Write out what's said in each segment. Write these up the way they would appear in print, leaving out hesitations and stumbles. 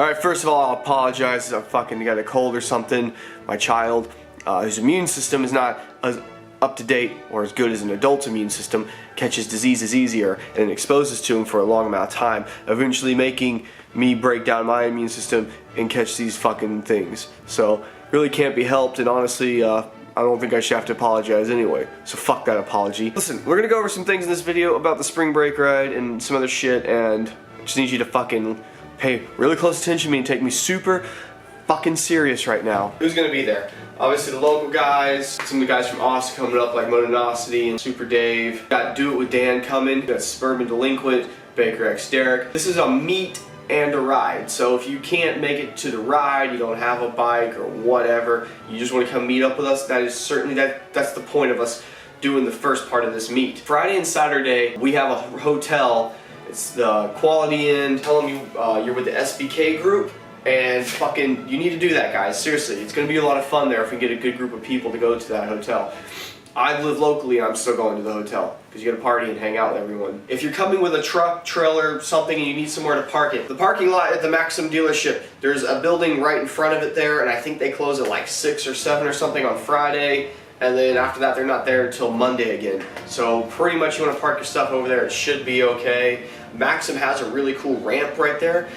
Alright, first of all, I'll apologize. I fucking got a cold or something. My child, whose immune system is not as up to date or as good as an adult's immune system, catches diseases easier and exposes to them for a long amount of time, eventually making me break down my immune system and catch these fucking things. So, really can't be helped, and honestly, I don't think I should have to apologize anyway, so fuck that apology. Listen, we're gonna go over some things in this video about the spring break ride and some other shit, and I just need you to fucking pay really close attention to me and take me super fucking serious right now. Who's gonna be there? Obviously the local guys, some of the guys from Austin coming up like Motonosity and Super Dave. Got Do It With Dan coming, got Suburban Delinquent, Baker X Derek. This is a meet and a ride, so if you can't make it to the ride, you don't have a bike or whatever, you just want to come meet up with us, that is certainly, that's the point of us doing the first part of this meet. Friday and Saturday, we have a hotel. It's the Quality Inn. Tell them you're with the SBK group, and fucking, you need to do that, guys. Seriously, it's going to be a lot of fun there if we get a good group of people to go to that hotel. I live locally and I'm still going to the hotel because you gotta party and hang out with everyone. If you're coming with a truck, trailer, something, and you need somewhere to park it, the parking lot at the Maxim dealership, there's a building right in front of it there, and I think they close at like 6 or 7 or something on Friday, and then after that they're not there until Monday again. So pretty much you want to park your stuff over there, it should be okay. Maxim has a really cool ramp right there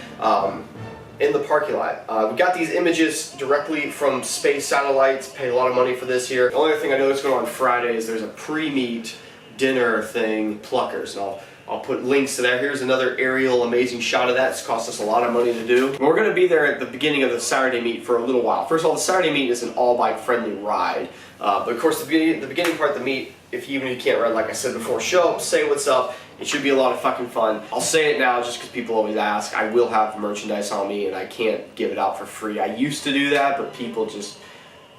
in the parking lot. We got these images directly from space satellites, paid a lot of money for this here. The only other thing I know that's going on Friday is there's a pre-meet dinner thing, Pluckers, and I'll put links to that. Here's another aerial amazing shot of that. It's cost us a lot of money to do. We're going to be there at the beginning of the Saturday meet for a little while. First of all, the Saturday meet is an all-bike friendly ride. But of course, the beginning part of the meet, even if you can't ride, like I said before, show up, say what's up. It should be a lot of fucking fun. I'll say it now just because people always ask. I will have merchandise on me and I can't give it out for free. I used to do that, but people just,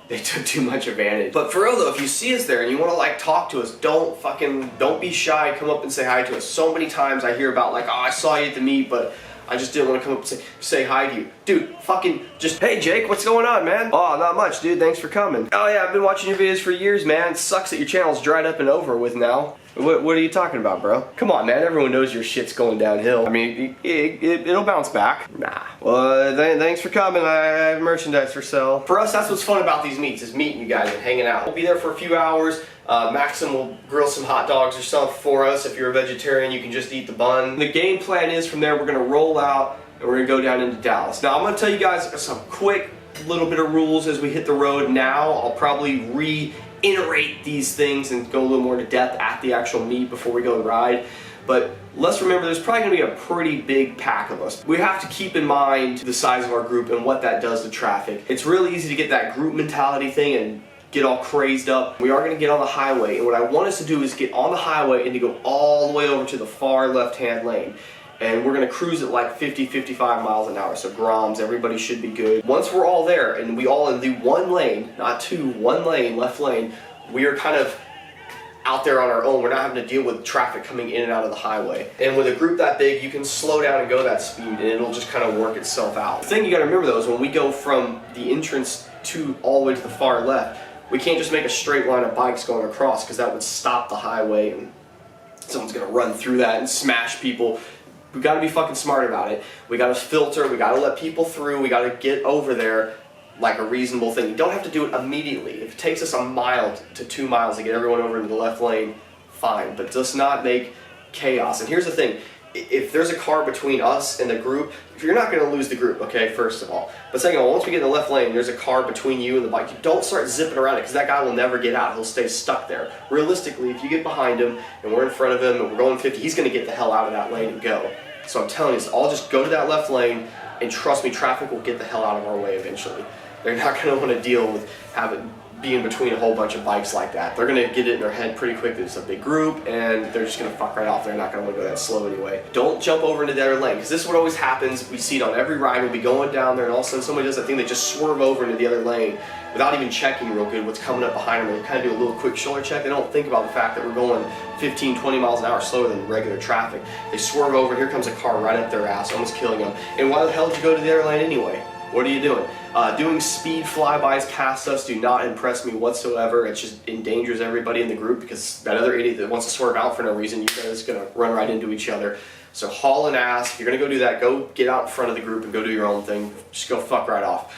they took too much advantage. But for real though, if you see us there and you want to like talk to us, don't be shy, come up and say hi to us. So many times I hear about like, oh, I saw you at the meet, but I just didn't want to come up and say hi to you. Dude, fucking just, hey Jake, what's going on, man? Oh, not much, dude, thanks for coming. Oh yeah, I've been watching your videos for years, man. It sucks that your channel's dried up and over with now. What are you talking about, bro? Come on, man, everyone knows your shit's going downhill. I mean, it'll bounce back. Nah. Well, thanks for coming. I have merchandise for sale. For us, that's what's fun about these meets, is meeting you guys and hanging out. We'll be there for a few hours. Maxim will grill some hot dogs or something for us. If you're a vegetarian, you can just eat the bun. The game plan is from there, we're gonna roll out and we're gonna go down into Dallas. Now, I'm gonna tell you guys some quick little bit of rules as we hit the road now. I'll probably reiterate these things and go a little more into depth at the actual meet before we go and ride. But let's remember, there's probably gonna be a pretty big pack of us. We have to keep in mind the size of our group and what that does to traffic. It's really easy to get that group mentality thing and get all crazed up. We are going to get on the highway, and what I want us to do is get on the highway and to go all the way over to the far left-hand lane. And we're going to cruise at like 50, 55 miles an hour, so Groms, everybody should be good. Once we're all there, and we all in the one lane, not two, one lane, left lane, we are kind of out there on our own. We're not having to deal with traffic coming in and out of the highway. And with a group that big, you can slow down and go that speed, and it'll just kind of work itself out. The thing you got to remember though is when we go from the entrance to all the way to the far left, we can't just make a straight line of bikes going across, because that would stop the highway and someone's gonna run through that and smash people. We gotta be fucking smart about it. We gotta filter, we gotta let people through, we gotta get over there like a reasonable thing. You don't have to do it immediately. If it takes us a mile to 2 miles to get everyone over into the left lane, fine, but just not make chaos. And here's the thing, if there's a car between us and the group, you're not going to lose the group, okay, first of all. But second of all, once we get in the left lane, there's a car between you and the bike. You don't start zipping around it, because that guy will never get out. He'll stay stuck there. Realistically, if you get behind him and we're in front of him and we're going 50, he's going to get the hell out of that lane and go. So I'm telling you, I'll just go to that left lane, and trust me, traffic will get the hell out of our way eventually. They're not going to want to deal with being between a whole bunch of bikes like that. They're going to get it in their head pretty quick that it's a big group, and they're just going to fuck right off. They're not going to want to go that slow anyway. Don't jump over into the other lane, because this is what always happens. We see it on every ride. We'll be going down there, and all of a sudden somebody does that thing. They just swerve over into the other lane without even checking real good what's coming up behind them. They kind of do a little quick shoulder check. They don't think about the fact that we're going 15, 20 miles an hour slower than regular traffic. They swerve over, here comes a car right up their ass, almost killing them. And why the hell did you go to the other lane anyway? What are you doing? Doing speed flybys past us do not impress me whatsoever. It just endangers everybody in the group because that other idiot that wants to swerve out for no reason, you guys are going to run right into each other. So hauling ass, if you're going to go do that, go get out in front of the group and go do your own thing. Just go fuck right off.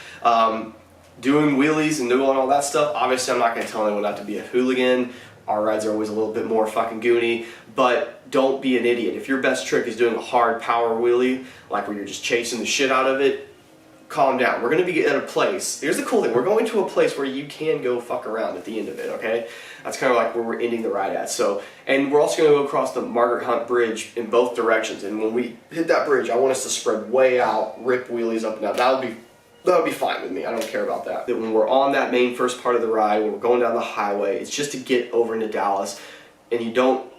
Doing wheelies and doing all that stuff, obviously I'm not going to tell anyone not to be a hooligan. Our rides are always a little bit more fucking goony, but don't be an idiot. If your best trick is doing a hard power wheelie, like where you're just chasing the shit out of it, calm down. We're going to be at a place. Here's the cool thing. We're going to a place where you can go fuck around at the end of it, okay? That's kind of like where we're ending the ride at. So, and we're also going to go across the Margaret Hunt Bridge in both directions. And when we hit that bridge, I want us to spread way out, rip wheelies up and down. That would be fine with me. I don't care about that. That when we're on that main first part of the ride, when we're going down the highway, it's just to get over into Dallas, and you don't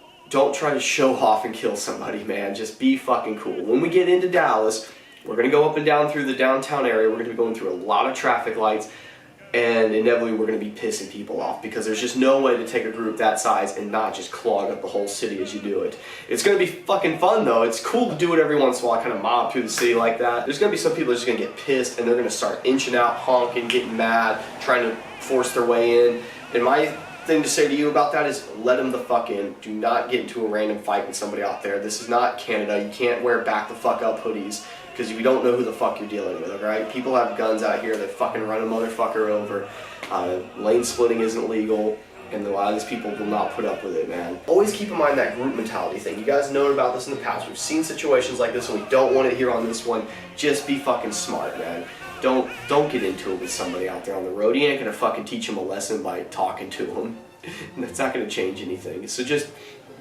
try to show off and kill somebody, man. Just be fucking cool. When we get into Dallas, we're going to go up and down through the downtown area. We're going to be going through a lot of traffic lights, and inevitably we're going to be pissing people off because there's just no way to take a group that size and not just clog up the whole city as you do it. It's going to be fucking fun though. It's cool to do it every once in a while, kind of mob through the city like that. There's going to be some people that are just going to get pissed and they're going to start inching out, honking, getting mad, trying to force their way in. And my thing to say to you about that is let them the fuck in. Do not get into a random fight with somebody out there. This is not Canada. You can't wear back the fuck up hoodies because you don't know who the fuck you're dealing with, alright? People have guns out here that fucking run a motherfucker over. Lane splitting isn't legal, and a lot of these people will not put up with it, man. Always keep in mind that group mentality thing. You guys know about this in the past. We've seen situations like this, and we don't want it here on this one. Just be fucking smart, man. Don't get into it with somebody out there on the road. You ain't gonna fucking teach them a lesson by talking to them. That's not gonna change anything. So just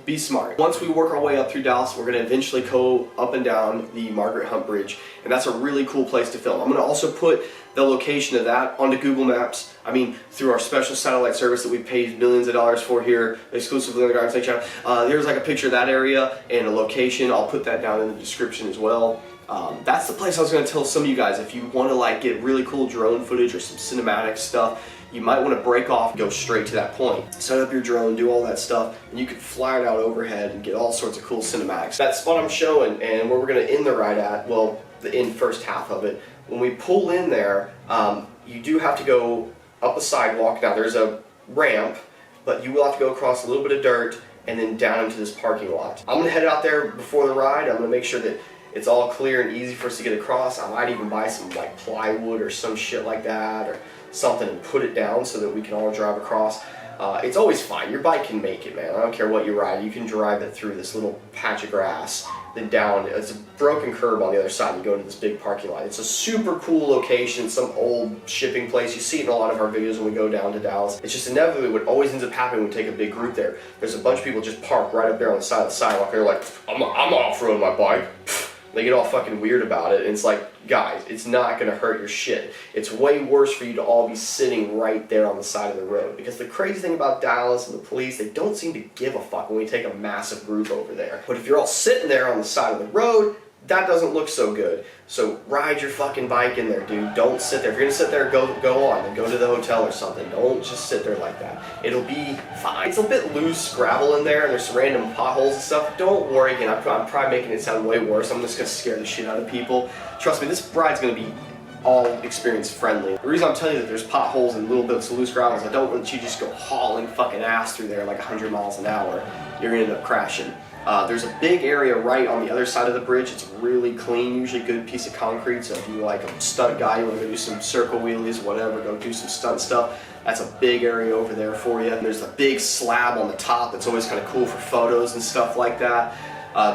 be smart. Once we work our way up through Dallas, we're going to eventually go up and down the Margaret Hunt Bridge, and that's a really cool place to film. I'm going to also put the location of that onto Google Maps. I mean, through our special satellite service that we paid millions of dollars for here, exclusively on the Garden Snake channel. There's like a picture of that area and a location. I'll put that down in the description as well. That's the place I was going to tell some of you guys, if you want to like get really cool drone footage or some cinematic stuff, you might want to break off and go straight to that point. Set up your drone, do all that stuff, and you can fly it out overhead and get all sorts of cool cinematics. That spot I'm showing and where we're going to end the ride at, well, the end first half of it, when we pull in there, you do have to go up a sidewalk. Now there's a ramp, but you will have to go across a little bit of dirt and then down into this parking lot. I'm going to head out there before the ride. I'm going to make sure that it's all clear and easy for us to get across. I might even buy some like plywood or some shit like that or something and put it down so that we can all drive across. It's always fine. Your bike can make it, man. I don't care what you ride. You can drive it through this little patch of grass, then down. It's a broken curb on the other side. You go into this big parking lot. It's a super cool location, some old shipping place. You see it in a lot of our videos when we go down to Dallas. It's just inevitably what always ends up happening when we take a big group there. There's a bunch of people just parked right up there on the side of the sidewalk. They're like, I'm off-roading my bike. They get all fucking weird about it, and it's like, guys, it's not gonna hurt your shit. It's way worse for you to all be sitting right there on the side of the road. Because the crazy thing about Dallas and the police, they don't seem to give a fuck when we take a massive group over there. But if you're all sitting there on the side of the road, that doesn't look so good. So ride your fucking bike in there, dude. Don't sit there. If you're gonna sit there, go on. Then go to the hotel or something. Don't just sit there like that. It'll be fine. It's a bit loose gravel in there, and there's some random potholes and stuff. Don't worry, again, I'm probably making it sound way worse. I'm just gonna scare the shit out of people. Trust me, this ride's gonna be all experience friendly. The reason I'm telling you that there's potholes and little bits of loose gravel is I don't want you to just go hauling fucking ass through there like 100 miles an hour. You're gonna end up crashing. There's a big area right on the other side of the bridge. It's really clean, usually a good piece of concrete. So if you like a stunt guy, you want to go do some circle wheelies, whatever, go do some stunt stuff. That's a big area over there for you. And there's a big slab on the top that's always kind of cool for photos and stuff like that.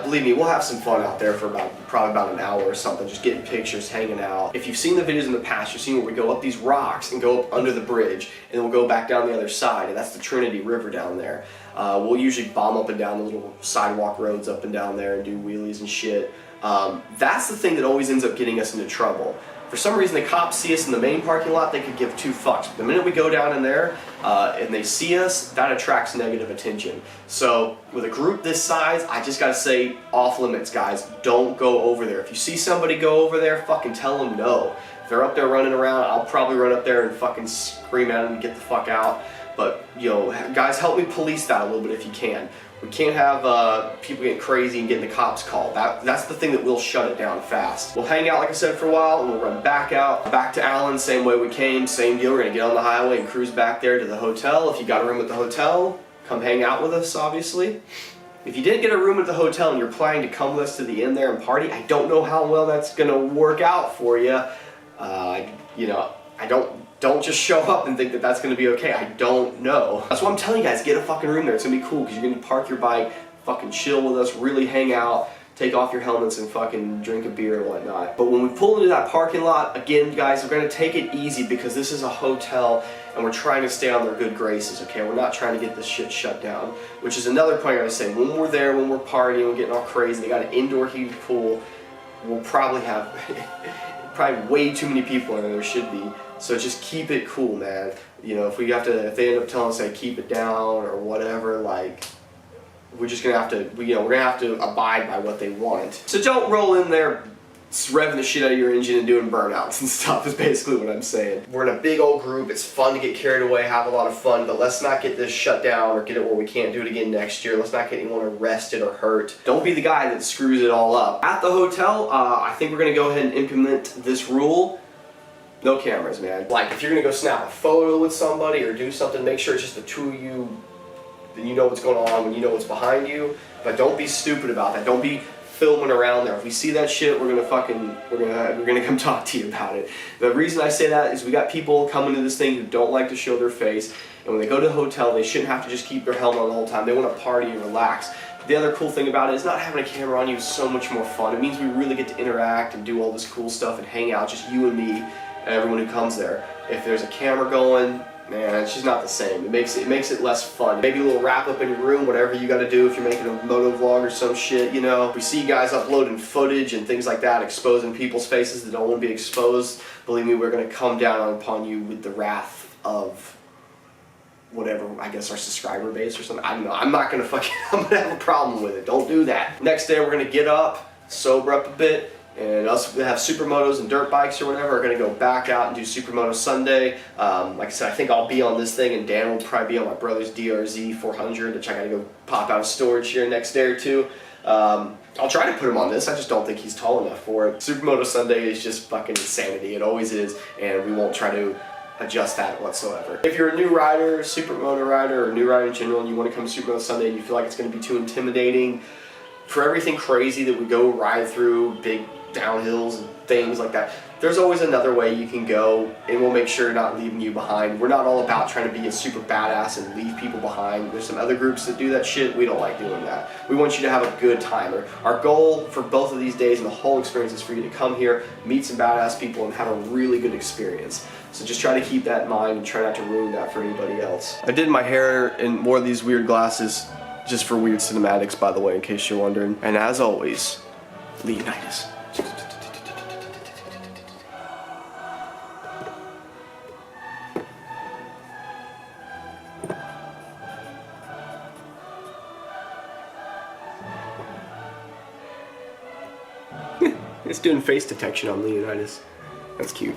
Believe me, we'll have some fun out there for probably about an hour or something, just getting pictures, hanging out. If you've seen the videos in the past, you've seen where we go up these rocks and go up under the bridge, and then we'll go back down the other side, and that's the Trinity River down there. We'll usually bomb up and down the little sidewalk roads up and down there and do wheelies and shit. That's the thing that always ends up getting us into trouble. For some reason, the cops see us in the main parking lot, they could give two fucks. But the minute we go down in there and they see us, that attracts negative attention. So with a group this size, I just gotta say, off limits, guys. Don't go over there. If you see somebody go over there, fucking tell them no. If they're up there running around, I'll probably run up there and fucking scream at them and get the fuck out. But, you know, guys, help me police that a little bit if you can. We can't have people getting crazy and getting the cops called. That's the thing that will shut it down fast. We'll hang out, like I said, for a while, and we'll run back out, back to Allen, same way we came, same deal. We're gonna get on the highway and cruise back there to the hotel. If you got a room at the hotel, come hang out with us, obviously. If you didn't get a room at the hotel and you're planning to come with us to the inn there and party, I don't know how well that's gonna work out for you. You know, don't just show up and think that that's going to be okay. I don't know. That's why I'm telling you guys, get a fucking room there. It's going to be cool because you're going to park your bike, fucking chill with us, really hang out, take off your helmets and fucking drink a beer and whatnot. But when we pull into that parking lot, again, guys, we're going to take it easy because this is a hotel and we're trying to stay on their good graces, okay? We're not trying to get this shit shut down, which is another point I gotta say. When we're there, when we're partying, we're getting all crazy, they got an indoor heated pool, we'll probably have probably way too many people in there should be. So just keep it cool, man. You know, if they end up telling us to keep it down or whatever, like, we're just gonna have to, we're gonna have to abide by what they want. So don't roll in there revving the shit out of your engine and doing burnouts and stuff is basically what I'm saying. We're in a big old group, it's fun to get carried away, have a lot of fun, but let's not get this shut down or get it where we can't do it again next year. Let's not get anyone arrested or hurt. Don't be the guy that screws it all up. At the hotel, I think we're gonna go ahead and implement this rule. No cameras, man. Like, if you're gonna go snap a photo with somebody or do something, make sure it's just the two of you, then you know what's going on, when you know what's behind you. But don't be stupid about that. Don't be filming around there. If we see that shit, we're gonna come talk to you about it. The reason I say that is we got people coming to this thing who don't like to show their face, and when they go to the hotel, they shouldn't have to just keep their helmet on the whole time. They want to party and relax. The other cool thing about it is not having a camera on you is so much more fun. It means we really get to interact and do all this cool stuff and hang out, just you and me and everyone who comes there. If there's a camera going, man, it's just not the same. It makes it less fun. Maybe a little wrap up in your room, whatever you gotta do if you're making a moto vlog or some shit, you know. If we see guys uploading footage and things like that, exposing people's faces that don't want to be exposed, believe me, we're gonna come down upon you with the wrath of whatever, I guess our subscriber base or something. I don't know. I'm gonna have a problem with it. Don't do that. Next day we're gonna get up, sober up a bit, and us that have supermotos and dirt bikes or whatever are going to go back out and do Supermoto Sunday. Like I said, I think I'll be on this thing, and Dan will probably be on my brother's DRZ 400, which I got to go pop out of storage here next day or two. I'll try to put him on this, I just don't think he's tall enough for it. Supermoto Sunday is just fucking insanity, it always is, and we won't try to adjust that whatsoever. If you're a new rider, supermoto rider, or new rider in general, and you want to come to Supermoto Sunday and you feel like it's going to be too intimidating, for everything crazy that we go ride through, big downhills and things like that, there's always another way you can go, and we'll make sure not leaving you behind. We're not all about trying to be a super badass and leave people behind. There's some other groups that do that shit. We don't like doing that. We want you to have a good time. Our goal for both of these days and the whole experience is for you to come here, meet some badass people, and have a really good experience. So just try to keep that in mind and try not to ruin that for anybody else. I did my hair and wore these weird glasses just for weird cinematics, by the way, in case you're wondering. And as always, Leonidas. It's doing face detection on Leonidas. That's cute.